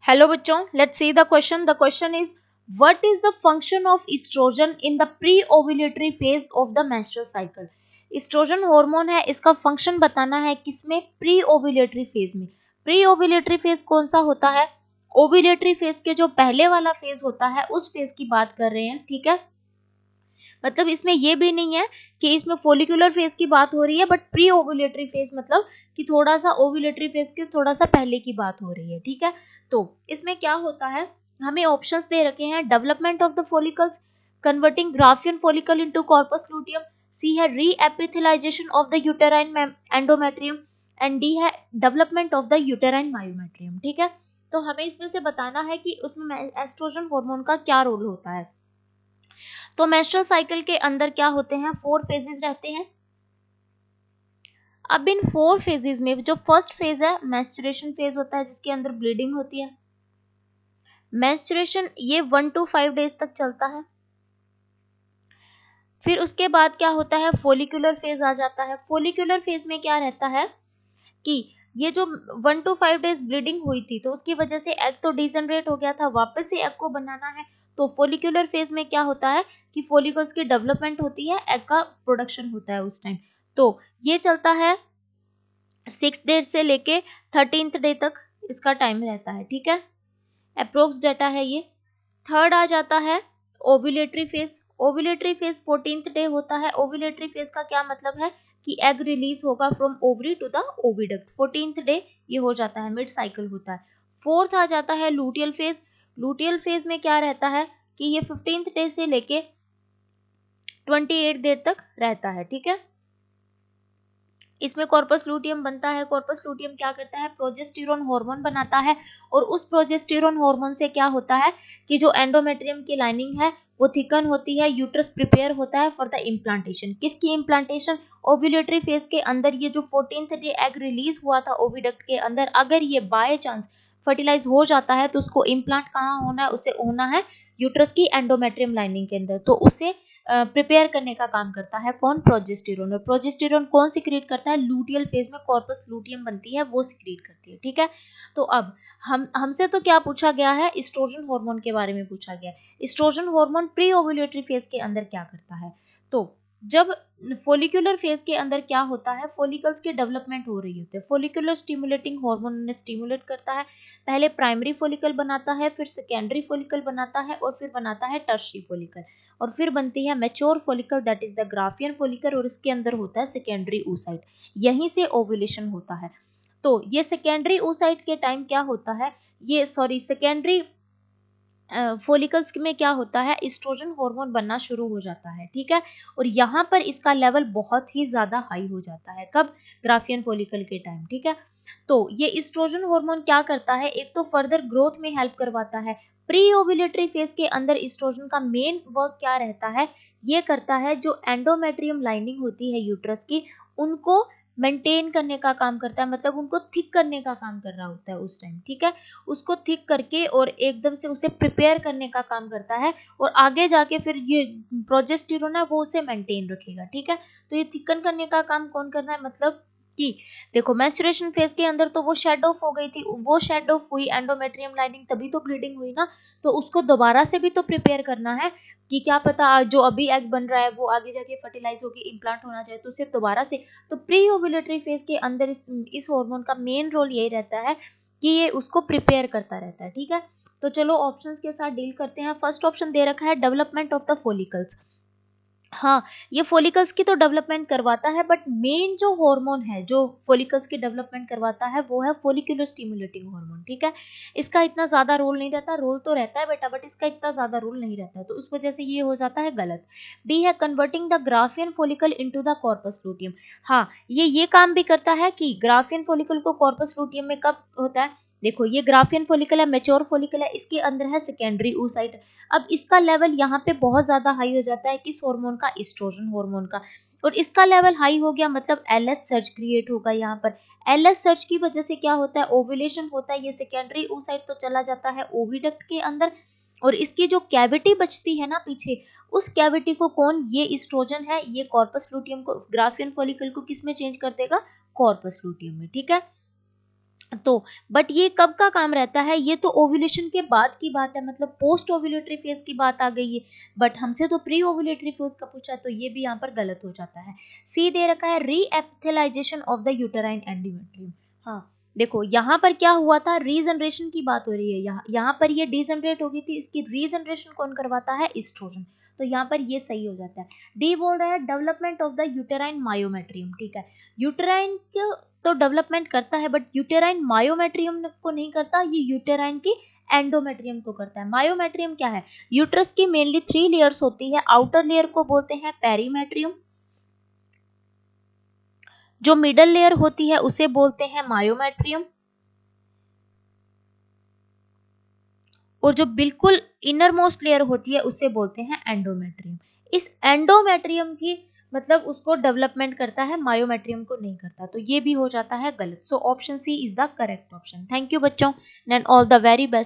Hello बच्चों, let's see the question. The question is what is the function of estrogen in the pre ovulatory phase of the menstrual cycle. Estrogen hormone है, इसका function बताना है किसमें? Pre ovulatory phase में. Pre ovulatory phase कौन सा होता है? ओव्यूलेटरी फेज के जो पहले वाला फेज होता है उस फेज की बात कर रहे हैं. ठीक है, मतलब इसमें ये भी नहीं है कि इसमें फोलिकुलर फेज की बात हो रही है, बट प्री ओव्यूलेटरी फेज मतलब कि थोड़ा सा ओव्यूलेटरी फेज के थोड़ा सा पहले की बात हो रही है. ठीक है, तो इसमें क्या होता है, हमें ऑप्शंस दे रखे हैं. Development of the follicles, converting Graafian follicle into corpus luteum. C है re-epithelialization of the uterine endometrium. And D है development of the uterine myometrium. ठीक है, तो हमें इसमें से बताना है कि उसमें एस्ट्रोजन हार्मोन का क्या रोल होता है. तो मेंस्ट्रुअल साइकिल के अंदर क्या होते हैं? 4 फेजेस रहते हैं. अब इन 4 फेजेस में जो फर्स्ट फेज है मेंस्ट्रुएशन फेज होता है, जिसके अंदर ब्लीडिंग होती है. मेंस्ट्रुएशन ये 1 to 5 डेज तक चलता है. फिर उसके बाद क्या होता है? फोलिकुलर फेज आ जाता है. फोलिकुलर फेज में क्या रहता है कि ये जो 1 to 5 डेज ब्लीडिंग हुई थी, तो उसकी वजह से एग तो डिजनरेट हो गया था, वापस से एग को बनाना है. तो फोलिकुलर फेज में क्या होता है कि फोलिकल्स की डेवलपमेंट होती है, एग का प्रोडक्शन होता है उस टाइम. तो ये चलता है 6 डे से लेके 13th डे तक इसका टाइम रहता है. ठीक है, अप्रोक्स डेटा है ये. थर्ड आ जाता है ovulatory phase. Ovulatory phase 14th day होता है. ओव्यूलेटरी फेज का क्या मतलब है कि एग रिलीज होगा from ovary to the oviduct. 14th day ये हो जाता है, मिड साइकिल होता है. फोर्थ आ जाता है लूटियल फेज. लूटियल फेज में क्या रहता है कि ये 15th डे से लेके 28 देर तक रहता है. ठीक है, इसमें कॉर्पस लूटियम बनता है. कॉर्पस लूटियम क्या करता है? प्रोजेस्टेरोन हार्मोन बनाता है. और उस प्रोजेस्टेरोन हार्मोन से क्या होता है कि जो एंडोमेट्रियम की लाइनिंग है वो थिकन होती है, यूट्रस प्रिपेयर होता है फॉर द इम्प्लांटेशन. किसकी इम्प्लांटेशन? ओव्यूलेटरी फेज के अंदर ये जो 14th डे एग रिलीज हुआ था ओविडक्ट के अंदर, अगर ये बाय चांस फर्टिलाइज हो जाता है तो उसको इम्प्लांट कहाँ होना है? उसे होना है यूट्रस की एंडोमेट्रियम लाइनिंग के अंदर. तो उसे प्रिपेयर करने का काम करता है कौन? प्रोजेस्टेरोन. और प्रोजेस्टेरोन कौन सिक्रीट करता है? लूटियल फेज में कॉर्पस लूटियम बनती है, वो सिक्रीट करती है. ठीक है, तो अब हमसे तो क्या पूछा गया है? एस्ट्रोजन हार्मोन के बारे में पूछा गया है. Estrogen hormone pre ovulatory phase के अंदर क्या करता है? तो जब फोलिकुलर फेज के अंदर क्या होता है, फोलिकल्स की डेवलपमेंट हो रही होती है, फोलिकुलर स्टिमुलेटिंग हार्मोन ने स्टिमुलेट करता है. पहले प्राइमरी फोलिकल बनाता है, फिर सेकेंडरी फोलिकल बनाता है, और फिर बनाता है टर्शियरी फोलिकल, और फिर बनती है mature follicle, that is the Graafian follicle, और इसके अंदर होता है सेकेंडरी oocyte. यहीं से ओव्यूलेशन होता है. तो ये सेकेंडरी oocyte के टाइम क्या होता है, ये सॉरी सेकेंडरी फोलिकल्स में क्या होता है? एस्ट्रोजन हार्मोन बनना शुरू हो जाता है. ठीक है, और यहाँ पर इसका लेवल बहुत ही ज़्यादा हाई हो जाता है. कब? ग्राफियन फोलिकल के टाइम. ठीक है, तो ये एस्ट्रोजन हार्मोन क्या करता है? एक तो फर्दर ग्रोथ में हेल्प करवाता है. प्री ओव्यूलेटरी फेज के अंदर एस्ट्रोजन का मेन वर्क क्या रहता है? ये करता है जो एंडोमेट्रियम लाइनिंग होती है यूट्रस की, उनको मेंटेन करने का काम करता है, मतलब उनको थिक करने का काम कर रहा होता है उस टाइम. ठीक है, उसको थिक करके और एकदम से उसे प्रिपेयर करने का काम करता है, और आगे जाके फिर ये प्रोजेस्टेरोन है वो उसे मेंटेन रखेगा. ठीक है, तो ये थिकन करने का काम कौन कर रहा है? मतलब कि देखो मेंस्ट्रुएशन फेज के अंदर तो वो शेड ऑफ हो गई थी, वो शेड ऑफ हुई एंडोमेट्रियम लाइनिंग, तभी तो ब्लीडिंग हुई ना. तो उसको दोबारा से भी तो प्रिपेयर करना है कि क्या पता जो अभी एग बन रहा है वो आगे जाके फर्टिलाइज होकर इम्प्लांट होना चाहिए, तो उसे दोबारा से. तो प्री ओव्यूलेटरी फेज के अंदर इस हार्मोन का मेन रोल यही रहता है कि ये उसको प्रिपेयर करता रहता है. ठीक है, तो चलो ऑप्शंस के साथ डील करते हैं. फर्स्ट ऑप्शन दे रखा है डेवलपमेंट ऑफ द फोलिकल्स. हाँ, ये फोलिकल्स की तो डेवलपमेंट करवाता है, बट मेन जो हार्मोन है जो फोलिकल्स की डेवलपमेंट करवाता है वो है फोलिकुलर स्टिमुलेटिंग हार्मोन. ठीक है, इसका इतना ज़्यादा रोल नहीं रहता. रोल तो रहता है बेटा, बट इसका इतना ज़्यादा रोल नहीं रहता है, तो उस वजह से ये हो जाता है गलत. बी है converting the Graafian follicle into the corpus luteum. हाँ, ये काम भी करता है कि ग्राफियन फोलिकल को कॉर्पस लूटियम में कब होता है? देखो ये ग्राफियन फोलिकल है, मेच्योर फोलिकल है, इसके अंदर है सेकेंडरी oocyte. अब इसका लेवल यहाँ पे बहुत ज़्यादा हाई हो जाता है, किस हार्मोन का? एस्ट्रोजन हार्मोन का. और इसका लेवल हाई हो गया मतलब एलएच सर्ज क्रिएट होगा यहाँ पर. एलएच सर्ज की वजह से क्या होता है? ओव्यूलेशन होता है. ये सेकेंडरी oocyte तो चला जाता है ओविडक्ट के अंदर, और इसकी जो कैविटी बचती है ना पीछे, उस कैविटी को कौन? ये एस्ट्रोजन है, ये कॉर्पस लूटियम को, ग्राफियन फॉलिकल को किस में चेंज कर देगा? कॉर्पस लूटियम में. ठीक है, तो बट ये कब का काम रहता है, ये तो ओव्यूलेशन के बाद की बात है, मतलब पोस्ट ओव्यूलेटरी फेज की बात आ गई है, बट हमसे तो प्री ओव्यूलेटरी फेज का पूछा है, तो ये भी यहाँ पर गलत हो जाता है। सी दे रखा है re-epithelialization of the uterine endometrium. हाँ देखो यहाँ पर क्या हुआ था, रीजनरेशन की बात हो रही है, यहाँ पर ये डीजनरेट हो गई थी, इसकी रीजनरेशन कौन करवाता है, एस्ट्रोजन, तो यहाँ पर ये सही हो जाता है। डी बोल रहा है development of the uterine myometrium, ठीक है, यूटेराइन तो डेवलपमेंट करता है बट यूटेराइन मायोमेट्रियम को नहीं करता, ये यूटेराइन की एंडोमेट्रियम को करता है। मायोमेट्रियम क्या है, यूट्रस की मेनली 3 लेयर्स होती है, आउटर लेयर को बोलते हैं पेरीमेट्रियम, जो मिडल लेयर होती है उसे बोलते हैं मायोमेट्रियम, और जो बिल्कुल इनर मोस्ट लेयर होती है उसे बोलते हैं एंडोमेट्रियम। इस एंडोमेट्रियम की मतलब उसको डेवलपमेंट करता है, मायोमेट्रियम को नहीं करता, तो ये भी हो जाता है गलत। So option C is the correct option. Thank you बच्चों, and all the very best.